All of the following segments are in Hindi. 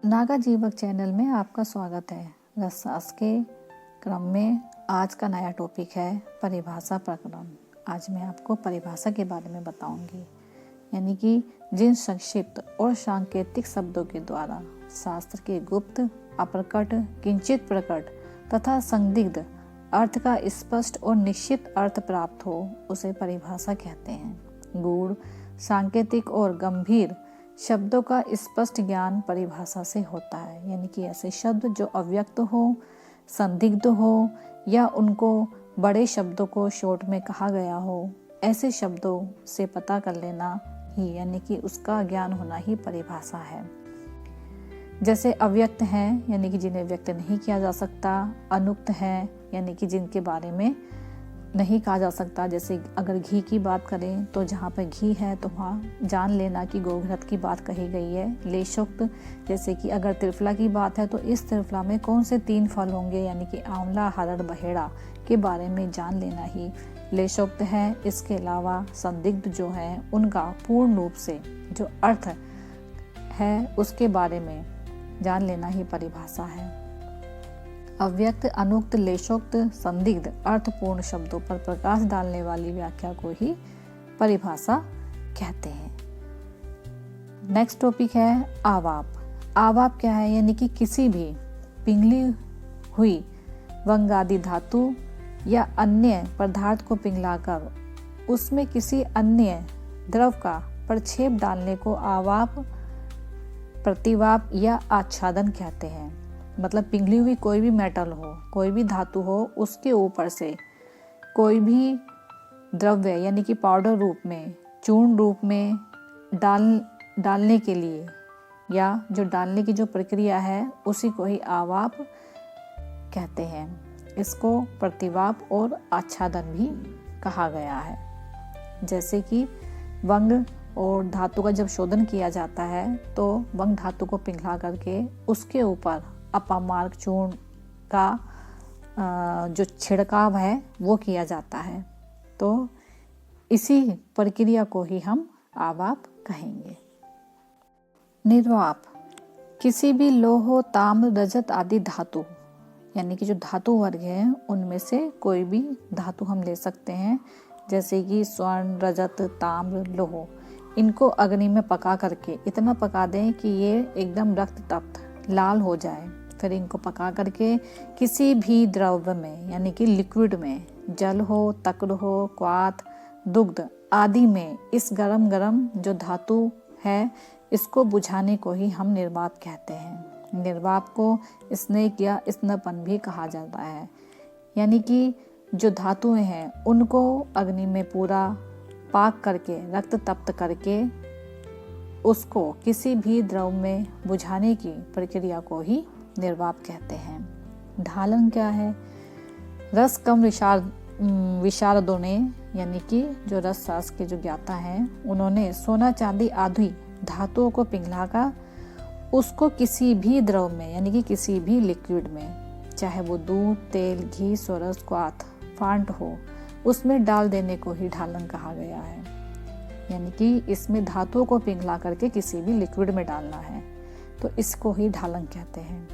नागा जीवक चैनल में आपका स्वागत है। रसशास्त्र के क्रम में आज का नया टॉपिक है परिभाषा प्रकरण। आज मैं आपको परिभाषा के बारे में बताऊंगी, यानी कि जिन संक्षिप्त और सांकेतिक शब्दों के द्वारा शास्त्र के गुप्त, अप्रकट, किंचित प्रकट तथा संदिग्ध अर्थ का स्पष्ट और निश्चित अर्थ प्राप्त हो, उसे परिभाषा कहते हैं। गूढ़, सांकेतिक और गंभीर शब्दों का स्पष्ट ज्ञान परिभाषा से होता है, यानी कि ऐसे शब्द जो अव्यक्त हो, संदिग्ध हो या उनको बड़े शब्दों को शॉर्ट में कहा गया हो, ऐसे शब्दों से पता कर लेना ही, यानी कि उसका ज्ञान होना ही परिभाषा है। जैसे अव्यक्त हैं, यानी कि जिन्हें व्यक्त नहीं किया जा सकता। अनुक्त हैं, यानी कि जिनके बारे में नहीं कहा जा सकता। जैसे अगर घी की बात करें तो जहाँ पे घी है तो वहाँ जान लेना कि गोघृत की बात कही गई है। लेशोक्त, जैसे कि अगर त्रिफला की बात है तो इस त्रिफला में कौन से 3 फल होंगे, यानी कि आंवला, हरड़, बहेड़ा के बारे में जान लेना ही लेशोक्त है। इसके अलावा संदिग्ध जो है उनका पूर्ण रूप से जो अर्थ है उसके बारे में जान लेना ही परिभाषा है। अव्यक्त, अनुक्त, लेशोक्त, संदिग्ध अर्थपूर्ण शब्दों पर प्रकाश डालने वाली व्याख्या को ही परिभाषा कहते हैं। नेक्स्ट टॉपिक है आवाप। आवाप क्या है, यानी कि किसी भी पिघली हुई वंगादि धातु या अन्य पदार्थ को पिघलाकर उसमें किसी अन्य द्रव का प्रक्षेप डालने को आवाप, प्रतिवाप या आच्छादन कहते हैं। मतलब पिघली हुई कोई भी मेटल हो, कोई भी धातु हो, उसके ऊपर से कोई भी द्रव्य यानी कि पाउडर रूप में, चूर्ण रूप में डालने के लिए, या जो डालने की जो प्रक्रिया है उसी को ही आवाप कहते हैं। इसको प्रतिवाप और आच्छादन भी कहा गया है। जैसे कि वंग और धातु का जब शोधन किया जाता है तो वंग धातु को पिघला करके उसके ऊपर अपामार्ग चूर्ण का जो छिड़काव है वो किया जाता है। तो इसी प्रक्रिया को ही हम आवाप कहेंगे। निर्वाप, किसी भी लोह, ताम्र, रजत आदि धातु, यानी कि जो धातु वर्ग है उनमें से कोई भी धातु हम ले सकते हैं। जैसे कि स्वर्ण, रजत, ताम्र, लोह, इनको अग्नि में पका करके इतना पका दें कि ये एकदम रक्त तप्त लाल हो जाए। फिर इनको पका करके किसी भी द्रव्य में, यानी कि लिक्विड में, जल हो, तक्र हो, क्वाथ, दुग्ध आदि में इस गरम गरम जो धातु है इसको बुझाने को ही हम निर्वाप कहते हैं। निर्वाप को स्नेक या स्नपन भी कहा जाता है, यानी कि जो धातुएं हैं उनको अग्नि में पूरा पाक करके, रक्त तप्त करके उसको किसी भी द्रव में बुझाने की प्रक्रिया को ही निर्वाप कहते हैं। ढालन क्या है? रस कम विशारदों ने, यानी कि जो रस शास्त्र के जो ज्ञाता हैं उन्होंने सोना, चांदी आदि धातुओं को पिघलाकर उसको किसी भी द्रव में, यानी कि किसी भी लिक्विड में, चाहे वो दूध, तेल, घी, सोरस, क्वाथ, फांट हो, उसमें डाल देने को ही ढालन कहा गया है। यानी कि इसमें धातुओं को पिघला करके किसी भी लिक्विड में डालना है, तो इसको ही ढालन कहते हैं।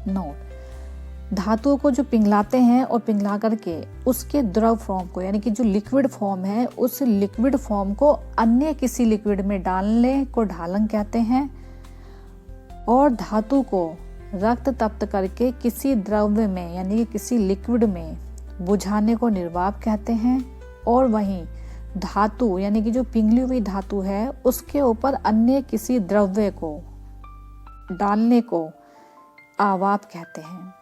नोट, धातुओं को जो पिघलाते हैं और पिघला करके उसके द्रव फॉर्म को, यानी कि जो लिक्विड फॉर्म है उस लिक्विड फॉर्म को अन्य किसी लिक्विड में डालने को ढालन कहते हैं। और धातु को रक्त तप्त करके किसी द्रव्य में, यानी कि किसी लिक्विड में बुझाने को निर्वाप कहते हैं। और वहीं धातु, यानी कि जो पिघली हुई धातु है उसके ऊपर अन्य किसी द्रव्य को डालने को आवाप कहते हैं।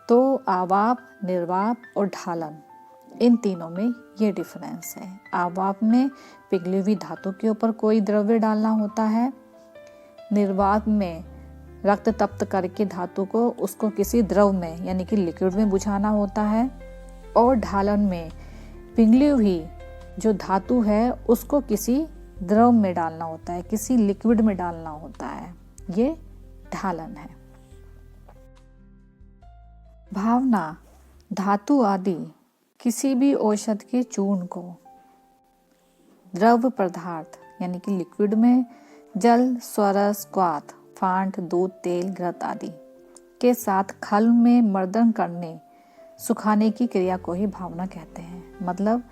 तो आवाप, निर्वाप और ढालन, इन तीनों में ये डिफरेंस है। आवाप में पिघली हुई धातु के ऊपर कोई द्रव्य डालना होता है। निर्वाप में रक्त तप्त करके धातु को उसको किसी द्रव में, यानी कि लिक्विड में बुझाना होता है। और ढालन में पिघली हुई जो धातु है उसको किसी द्रव में डालना होता है, किसी लिक्विड में डालना होता है। ये ढालन है। भावना, धातु आदि किसी भी औषध के चूर्ण को द्रव पदार्थ, यानी कि लिक्विड में जल, स्वरस, क्वाथ, फांट, दूध, तेल, घृत आदि के साथ खल में मर्दन करने सुखाने की क्रिया को ही भावना कहते हैं। मतलब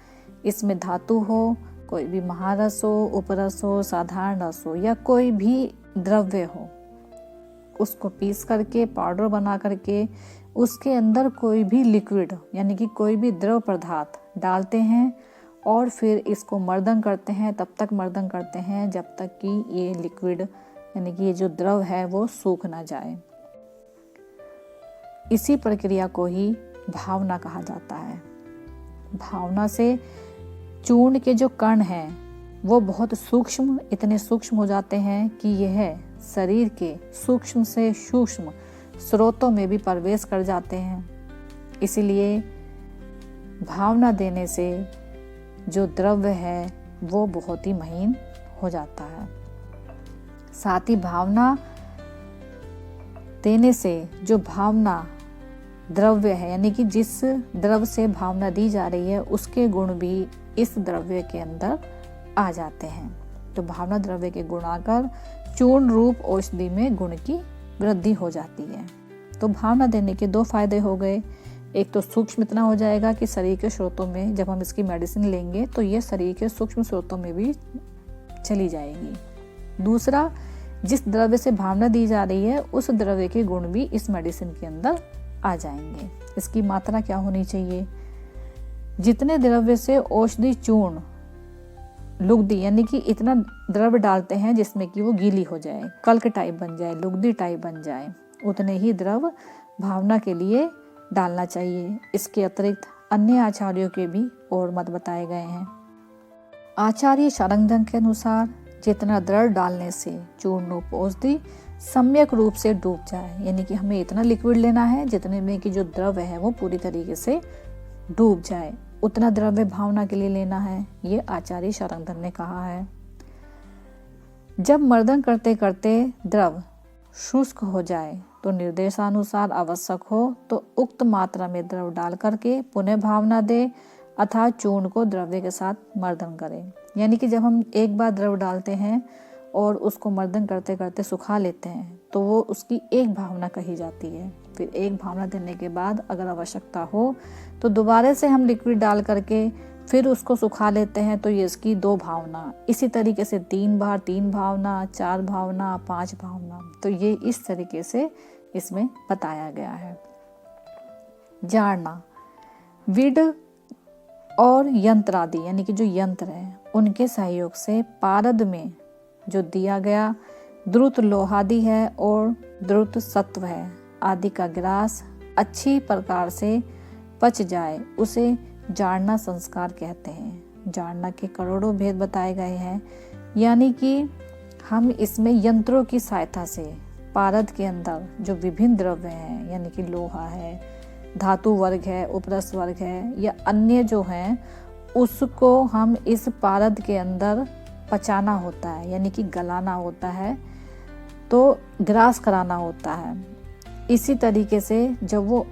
इसमें धातु हो, कोई भी महारस हो, उपरस हो, साधारण रस हो या कोई भी द्रव्य हो, उसको पीस करके पाउडर बना करके उसके अंदर कोई भी लिक्विड यानी कि कोई भी द्रव पदार्थ डालते हैं और फिर इसको मर्दन करते हैं। तब तक मर्दन करते हैं जब तक कि ये लिक्विड यानी कि ये जो द्रव है वो सूख ना जाए। इसी प्रक्रिया को ही भावना कहा जाता है। भावना से चूर्ण के जो कण हैं वो बहुत सूक्ष्म, इतने सूक्ष्म हो जाते हैं कि यह शरीर के सूक्ष्म से सूक्ष्म स्रोतों में भी प्रवेश कर जाते हैं। इसीलिए भावना देने से जो द्रव्य है वो बहुत ही महीन हो जाता है। साथ ही भावना देने से जो भावना द्रव्य है यानी कि जिस द्रव्य से भावना दी जा रही है उसके गुण भी इस द्रव्य के अंदर आ जाते हैं। तो भावना द्रव्य के गुण आकर चूर्ण रूप औषधि में गुण की वृद्धि हो जाती है। तो भावना देने के दो फायदे हो गए। एक तो सूक्ष्म इतना हो जाएगा कि शरीर के स्रोतों में जब हम इसकी मेडिसिन लेंगे तो ये शरीर के सूक्ष्म स्रोतों में भी चली जाएगी। दूसरा, जिस द्रव्य से भावना दी जा रही है उस द्रव्य के गुण भी इस मेडिसिन के अंदर आ जाएंगे। इसकी मात्रा क्या होनी चाहिए? जितने द्रव्य से औषधि चूर्ण लुगदी यानी कि इतना द्रव्य डालते हैं जिसमें कि वो गीली हो जाए, कल्क टाइप बन जाए, लुगदी टाइप बन जाए, उतने ही द्रव भावना के लिए डालना चाहिए। इसके अतिरिक्त अन्य आचार्यों के भी और मत बताए गए हैं। आचार्य शारंगधर के अनुसार जितना द्रव डालने से चूर्ण औषधि सम्यक रूप से डूब जाए, यानी कि हमें इतना लिक्विड लेना है जितने में कि जो द्रव्य है वो पूरी तरीके से डूब जाए, उतना द्रव्य भावना के लिए लेना है। ये आचार्य शारंगधर ने कहा है। जब मर्दन करते करते द्रव शुष्क हो जाए तो निर्देशानुसार आवश्यक हो तो उक्त मात्रा में द्रव डाल करके पुनः भावना दे अर्थात चूर्ण को द्रव्य के साथ मर्दन करें। यानी कि जब हम एक बार द्रव डालते हैं और उसको मर्दन करते करते सुखा लेते हैं तो वो उसकी एक भावना कही जाती है। फिर एक भावना देने के बाद अगर आवश्यकता हो तो दोबारा से हम लिक्विड डाल करके फिर उसको सुखा लेते हैं तो ये इसकी दो भावना। इसी तरीके से 3 बार 3 भावना, 4 भावना, 5 भावना। तो ये इस तरीके से इसमें बताया गया है। जाड़ना, विड और यंत्र आदि यानी कि जो यंत्र है उनके सहयोग से पारद में जो दिया गया द्रुत लोहादि है और द्रुत सत्व है आदि का ग्रास अच्छी प्रकार से पच जाए उसे जाड़ना संस्कार कहते हैं। जाड़ना के करोड़ों भेद बताए गए हैं, यानी कि हम इसमें यंत्रों की सहायता से पारद के अंदर जो विभिन्न द्रव्य हैं यानी कि लोहा है, धातु वर्ग है, उपरस वर्ग है या अन्य जो हैं उसको हम इस पारद के अंदर पचाना होता है यानी कि गलाना होता है, तो ग्रास कराना होता है। इसी तरीके से जब वो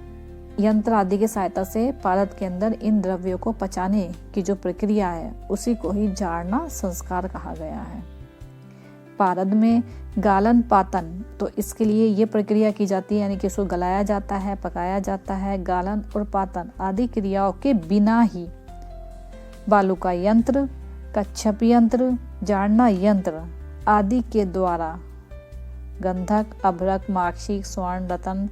यंत्र आदि की सहायता से पारद के अंदर इन द्रव्यों को पचाने की जो प्रक्रिया है उसी को ही जाड़ना संस्कार कहा गया है। पारद में गालन पातन, तो इसके लिए ये प्रक्रिया की जाती है यानी कि इसको गलाया जाता है, पकाया जाता है। गालन और पातन आदि क्रियाओं के बिना ही बालू का यंत्र, कच्छप यंत्र, जाड़ना यंत्र आदि के द्वारा गंधक, अभ्रक, माक्षिक, स्वर्ण, रतन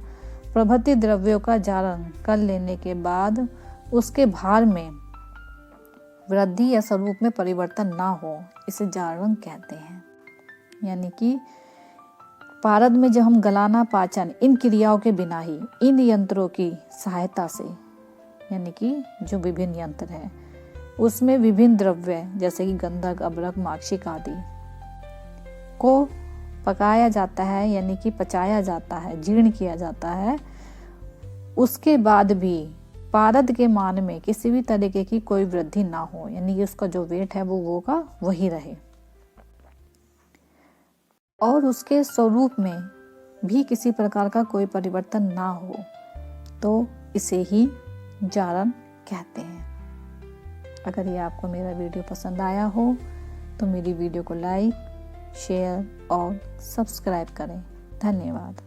प्रभृति द्रव्यों का जारण कर लेने के बाद उसके भार में वृद्धि या स्वरूप में परिवर्तन ना हो, इसे जारण कहते हैं। यानी कि पारद में जब हम गलाना, पाचन इन क्रियाओं के बिना ही इन यंत्रों की सहायता से यानी कि जो विभिन्न यंत्र है उसमें विभिन्न द्रव्य जैसे कि गंधक, अभ्रक, माक्षिक आदि को पकाया जाता है यानी कि पचाया जाता है, जीर्ण किया जाता है। उसके बाद भी पारद के मान में किसी भी तरीके की कोई वृद्धि ना हो, यानी कि उसका जो वेट है वो का वही रहे और उसके स्वरूप में भी किसी प्रकार का कोई परिवर्तन ना हो, तो इसे ही जारण कहते हैं। अगर ये आपको मेरा वीडियो पसंद आया हो तो मेरी वीडियो को लाइक, शेयर और सब्सक्राइब करें। धन्यवाद।